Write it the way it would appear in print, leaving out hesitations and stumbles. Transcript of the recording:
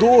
2